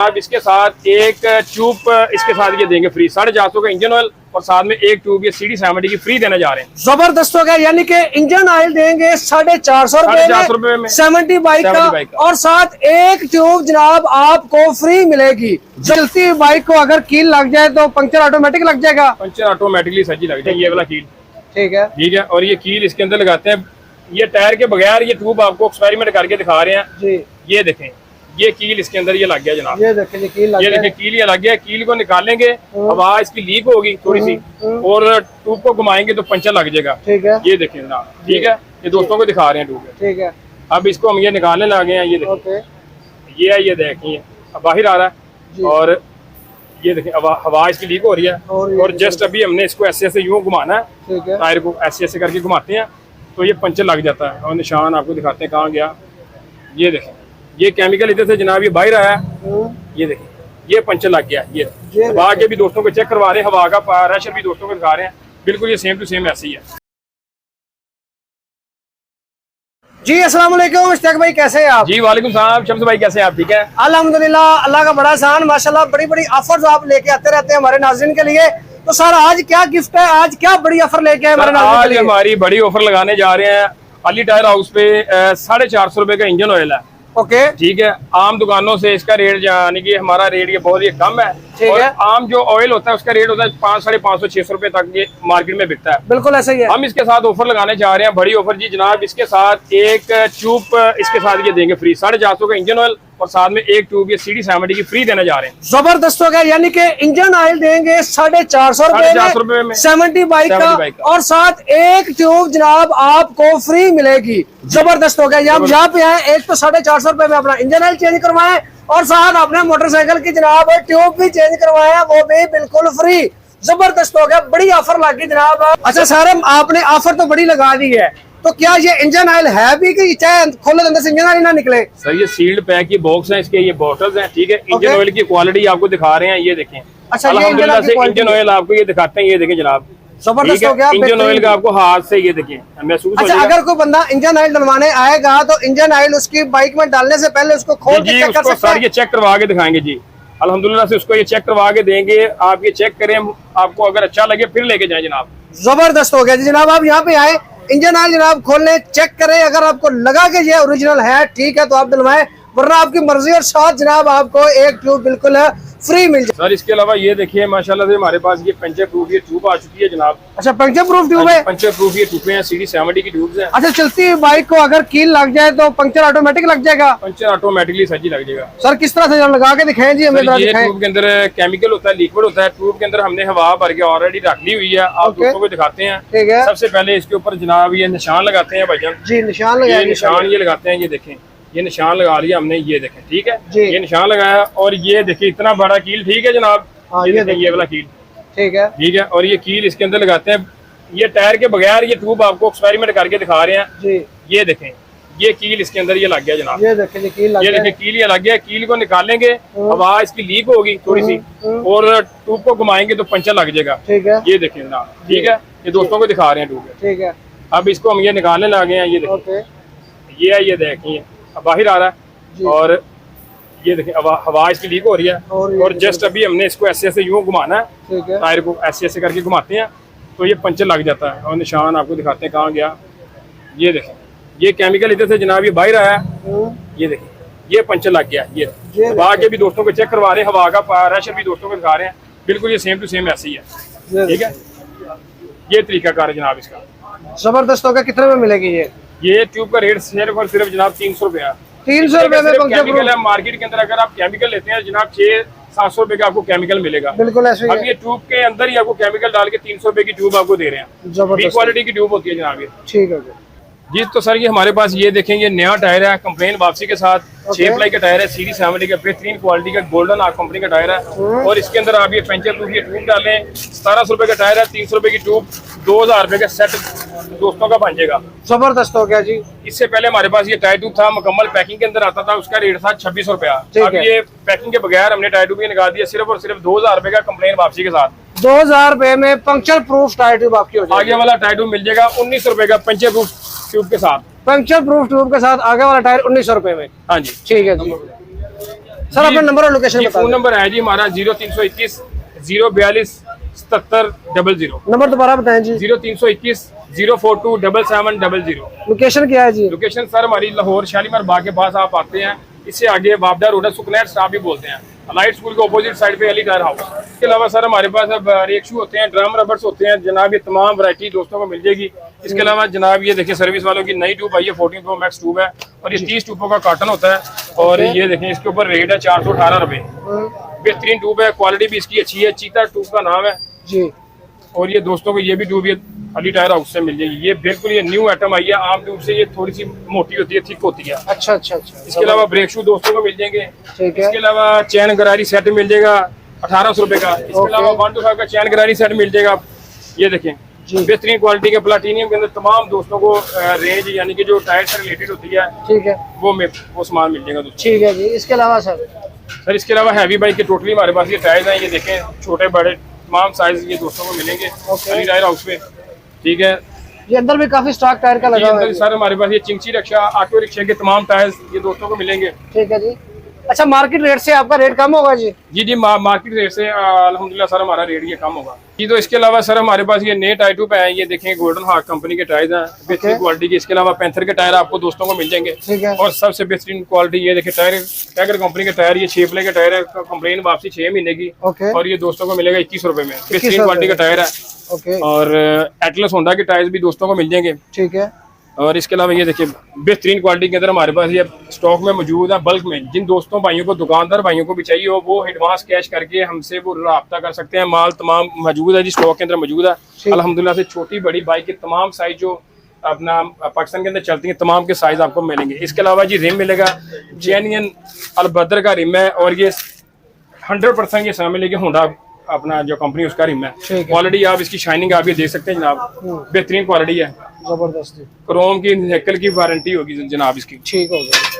आप इसके साथ एक ट्यूब इसके साथ ये देंगे फ्री, 450 का इंजन ऑयल और साथ में एक ट्यूब ये CD70 की फ्री देने जा रहे हैं। जबरदस्त हो गया, यानी कि इंजन ऑयल देंगे 450 रुपए में 70 बाइक का और साथ एक ट्यूब जनाब आपको फ्री मिलेगी। चलती बाइक को अगर कील लग जाए तो पंक्चर ऑटोमेटिक लग जाएगा? पंक्चर ऑटोमेटिकली सही लग जाएगी, ये वाला कील। ठीक है, ठीक है। और ये कील इसके अंदर लगाते हैं, ये टायर के बगैर ये ट्यूब आपको एक्सपेरिमेंट करके दिखा रहे हैं जी। ये देखें, ये कील इसके अंदर ये लग गया जनाब, ये देखें कील लग ये देखें कील ये लग गया। कील को निकालेंगे, हवा इसकी लीक होगी थोड़ी सी और ट्यूब को घुमाएंगे तो पंचर लग जाएगा। ठीक है, ये देखें जनाब, ठीक है, ये दोस्तों को दिखा रहे हैं ट्यूब। ठीक है, अब इसको हम ये निकालने लगे हैं, ये देखें, ये है, ये देखिए अब बाहर आ रहा है और ये देखें हवा इसकी लीक हो रही है और जस्ट अभी हमने इसको ऐसे ऐसे यूं घुमाना है, टायर को ऐसे ऐसे करके घुमाते हैं तो ये पंचर लग जाता है। और निशान आपको दिखाते हैं कहाँ गया, ये देखें, ये केमिकल इधर से जनाब ये बाहर आया, ये देखें, ये पंचर लग गया। ये हवा के भी दोस्तों को चेक करवा रहे हैं, हवा का प्रेशर भी दोस्तों को दिखा रहे हैं, बिल्कुल ये सेम टू सेम ऐसे ही है। जी अस्सलाम वालेकुम मुश्ताक भाई, कैसे हैं आप? जी वालेकुम सलाम शम्स भाई, कैसे हैं आप? ठीक है अल्हम्दुलिल्लाह, अल्लाह का बड़ा एहसान माशाल्लाह। बड़ी बड़ी ऑफर्स आप लेके आते रहते हैं हमारे नाज़रीन के लिए। तो सर आज क्या गिफ्ट है, आज क्या बड़ी ऑफर लेके आए हमारे नाज़रीन के लिए? हमारी बड़ी ऑफर लगाने जा रहे हैं। अली टायर हाउस पे 450 रुपए का इंजन ऑयल है। ओके, ठीक है। आम दुकानों से इसका रेट यानी कि हमारा रेट ये बहुत ही कम है। और आम जो ऑयल होता है उसका रेट होता है 500-550-600 रुपए तक ये मार्केट में बिकता है। बिल्कुल ऐसा ही है। हम इसके साथ ऑफर लगाने जा रहे हैं, बड़ी ऑफर जी जनाब। इसके साथ एक ट्यूब इसके साथ ये देंगे फ्री, 450 का इंजन ऑयल और साथ में एक ट्यूब ये CD70 की फ्री देने जा रहे हैं। जबरदस्त हो गया, यानी कि इंजन ऑयल देंगे 450 रुपए में 70 बाइक का और साथ एक ट्यूब जनाब आपको फ्री मिलेगी। जबरदस्त हो गया। यहाँ पे आए, एक तो 450 रुपए में अपना इंजन ऑयल चेंज करवाएं और साथ अपने मोटरसाइकिल की जनाब ट्यूब भी चेंज करवाया, वो भी बिल्कुल फ्री। जबरदस्त हो गया, बड़ी ऑफर लगी जनाब। अच्छा सर, आपने ऑफर तो बड़ी लगा दी है, तो क्या ये इंजन ऑयल है भी कि चाहे खोले अंदर से इंजन ऑयल ना निकले? सर ये सील्ड पैक की बॉक्स है, इसके ये बॉटल्स हैं। ठीक है, इंजन ऑयल की क्वालिटी आपको दिखा रहे हैं, ये देखें। अच्छा, अल्हम्दुलिल्लाह से इंजन ऑयल आपको ये दिखाते हैं, ये देखें जनाब। जबरदस्त हो गया, इंजन ऑयल का आपको हाथ से ये देखें महसूस हो जाएगा। अगर कोई बंदा इंजन ऑयल डलवाने आएगा तो इंजन ऑयल उसकी बाइक में डालने से पहले उसको खोल के चेक कर सकते हैं? ये चेक करवा के दिखाएंगे जी, अल्हम्दुलिल्लाह से उसको ये चेक करवा के देंगे। आप ये चेक करें, आपको अगर अच्छा लगे फिर लेके जाएं जनाब। जबरदस्त हो गया जी जनाब। आप यहाँ पे आए, इंजन ऑयल जनाब खोलने चेक करें, अगर आपको लगा कि ये ओरिजिनल है ठीक है तो आप डलवाएं, वरना आपकी मर्जी। और साथ जनाब आपको एक ट्यूब बिल्कुल फ्री मिल जाए। सर इसके अलावा ये देखिए माशाल्लाह से हमारे पास ये पंचर प्रूफ ये ट्यूब आ चुकी है जनाब। अच्छा, पंचर प्रूफ ट्यूब है? पंचर प्रूफ ये ट्यूबें हैं, CD70 की ट्यूब्स हैं। अच्छा, चलती बाइक को अगर कील लग जाए तो पंक्चर ऑटोमेटिक लग जाएगा? पंचर ऑटोमेटिकली सही लग जाएगा। सर किस तरह से लगा के दिखाएं जी हमें? ये ट्यूब के अंदर केमिकल होता है, लिक्विड होता है। ट्यूब के अंदर हमने हवा भर के ऑलरेडी रख ली हुई है, आप दोस्तों को दिखाते हैं। ठीक है, सबसे पहले इसके ऊपर जनाब ये निशान लगाते हैं भाईजान जी। निशान ये लगाते हैं, ये देखें, ये निशान लगा लिया हमने, ये देखें। ठीक है, ये निशान लगाया और ये देखिए इतना बड़ा कील। ठीक है जनाब, ये वाला कील। ठीक है, ठीक है। और ये कील इसके अंदर लगाते हैं, ये टायर के बगैर ये ट्यूब आपको एक्सपेरिमेंट करके दिखा रहे हैं जी। ये देखें, ये कील इसके अंदर ये लग गया जनाब। ये देखें कील ये लग गया। कील को निकालेंगे, हवा इसकी लीक होगी थोड़ी सी और ट्यूब को घुमाएंगे तो पंचर लग जाएगा। ठीक है, ये देखें जनाब। ठीक है, ये दोस्तों को दिखा रहे हैं ट्यूब। ठीक है, अब इसको हम ये निकालने लगे हैं, ये देखें, ये है, ये देखिए अब बाहर आ रहा है और ये देखें हवा इसकी लीक हो रही है और जस्ट अभी हमने इसको ऐसे ऐसे यूं घुमाना है, टायर को ऐसे ऐसे करके घुमाते हैं तो ये पंचर लग जाता है। और निशान आपको दिखाते हैं कहाँ गया, ये देखें, ये केमिकल इधर से जनाब ये बाहर आया, ये देखें, ये पंचर लग गया। ये हवा के भी दोस्तों को चेक करवा रहे हैं, हवा का प्रेशर भी दोस्तों को दिखा रहे हैं, बिल्कुल ये सेम टू सेम ऐसे ही है। ठीक है, ये तरीका कार है जनाब इसका। जबरदस्त होगा। कितने में मिलेगी ये ट्यूब का रेट सिर्फ और सिर्फ जनाब 300 रुपए है। 300 रुपए में केमिकल है। मार्केट के अंदर अगर आप केमिकल लेते हैं जनाब 600-700 रुपए का आपको केमिकल मिलेगा। बिल्कुल ऐसे ही। अब ये ट्यूब के अंदर ही आपको केमिकल डाल के 300 रुपए की ट्यूब आपको दे रहे हैं। बी क्वालिटी की ट्यूब होती है जनाब ये। ठीक है जी। तो सर ये हमारे पास ये देखें, ये नया टायर है कंप्लेन वापसी के साथ, 6 प्लाई का टायर है, CD70 का बेहतरीन क्वालिटी का गोल्डन आर्क कंपनी का टायर है। और इसके अंदर आप ये पंचर प्रूफ ये ट्यूब डालें, 1700 रुपए का टायर है, 300 रुपए की ट्यूब, 2000 रुपए का सेट दोस्तों का बन जाएगा। जबरदस्त हो गया जी। इससे पहले हमारे पास ये टायर ट्यूब था, मुकम्मल पैकिंग के अंदर आता था, उसका रेट था 2600 रुपया। अब ये पैकिंग के बगैर हमने टायर ट्यूब निकाल दिया, सिर्फ और सिर्फ 2000 रुपए का कंप्लेन वापसी के साथ। 2000 रुपए में पंक्चर प्रूफ टायर ट्यूब आपकी हो जाएगी। आगे वाला टायर ट्यूब मिल जाएगा 1900 रुपए का पंक्चर प्रूफ ट्यूब के साथ। पंक्चर प्रूफ ट्यूब के साथ आगे वाला टायर 1900 रुपए में। हाँ जी, ठीक है जी। सर अपना नंबर और लोकेशन बता फोन नंबर है जी हमारा 0321 042 77 00। नंबर दोबारा बताएं जी। 0321 042 7700। लोकेशन क्या है जी? लोकेशन सर हमारी लाहौर शालीमार बाग के पास आप आते हैं, इससे आगे बाबडा रोड है, सुकनैट स्टाफ भी बोलते हैं, लाइट स्कूल के अपोजिट साइड पे अली टायर हाउस। इसके अलावा सर हमारे पास अब रेक शू होते हैं, ड्रम रबर्स होते हैं जनाब, ये तमाम वैरायटी दोस्तों को मिल जाएगी। इसके अलावा जनाब ये देखिए सर्विस वालों की नई ट्यूब आई है, 14 Pro Max ट्यूब है और ये 30 ट्यूबों का कार्टन होता है और ये देखें इसके ऊपर रेट है 418 रुपए। बेहतरीन ट्यूब है, क्वालिटी भी इसकी अच्छी है, चीता ट्यूब का नाम है जी। और ये दोस्तों को ये भी ट्यूब ये अली टायर हाउस से मिल जाएगी। ये बिल्कुल ये न्यू आइटम आई है, आम ट्यूब से ये थोड़ी सी मोटी होती है, थिक होती है। अच्छा अच्छा अच्छा। इसके अलावा ब्रेक शू दोस्तों को मिल जाएंगे। ठीक है। इसके अलावा चैन गरारी सेट मिल जाएगा 1800 रुपए का। इसके अलावा 125 का चैन गरारी सेट मिल जाएगा। ये देखें बेहतरीन क्वालिटी के प्लाटीनियम के अंदर तमाम दोस्तों को रेंज यानी कि जो टायर से रिलेटेड होती है, ठीक है, वो सामान मिल जाएगा दोस्तों। ठीक है जी। इसके अलावा सर इसके अलावा हैवी बाइक के टोटली हमारे पास ये टायर्स हैं, ये देखें छोटे बड़े तमाम साइज ये दोस्तों को मिलेंगे अली टायर हाउस पे। ठीक है, ये अंदर भी काफी स्टॉक टायर का लगा हुआ है सर हमारे पास ये चिंची रिक्शा, ऑटो रिक्शा के तमाम टायर्स ये दोस्तों को मिलेंगे। ठीक है जी। अच्छा मार्केट रेट से आपका रेट कम होगा जी? जी मार्केट रेट से अल्हम्दुलिल्लाह सर हमारा रेट ये कम होगा जी। तो इसके अलावा सर हमारे पास ये नए टायर ट्यूब है, ये देखें गोल्डन हार्ट कंपनी के टायर्स हैं, बेहतरीन क्वालिटी के। इसके अलावा पैंथर के टायर आपको दोस्तों को मिल जाएंगे। ठीक है। और सबसे बेहतरीन क्वालिटी ये देखें टायर टैगर कंपनी के टायर, ये 6 प्ले के टायर है, कंप्लेन वापसी 6 महीने की और ये दोस्तों को मिलेगा 21 रुपए में। बेहतरीन क्वालिटी का टायर है और एटलस होंडा के टायर्स भी दोस्तों को मिल जाएंगे। ठीक है। और इसके अलावा ये देखिए बेहतरीन क्वालिटी के अंदर हमारे पास ये स्टॉक में मौजूद है बल्क में। जिन दोस्तों भाइयों को, दुकानदार भाइयों को भी चाहिए हो, वो एडवांस कैश करके हमसे वो राब्ता कर सकते हैं। माल तमाम मौजूद है जी, स्टॉक के अंदर मौजूद है अल्हम्दुलिल्लाह से। छोटी बड़ी बाइक के तमाम साइज जो अपना पाकिस्तान के अंदर चलती है तमाम के साइज आपको मिलेंगे। इसके अलावा जी रिम मिलेगा, जेन्युइन अलबदर का रिम है और ये 100% ये समय मिलेगी होंडा अपना जो कंपनी उसका रिम है। क्वालिटी आप इसकी शाइनिंग आप ये देख सकते हैं जनाब, बेहतरीन क्वालिटी है, जबरदस्त। क्रोम की निकल की वारंटी होगी जनाब इसकी। ठीक हो गया।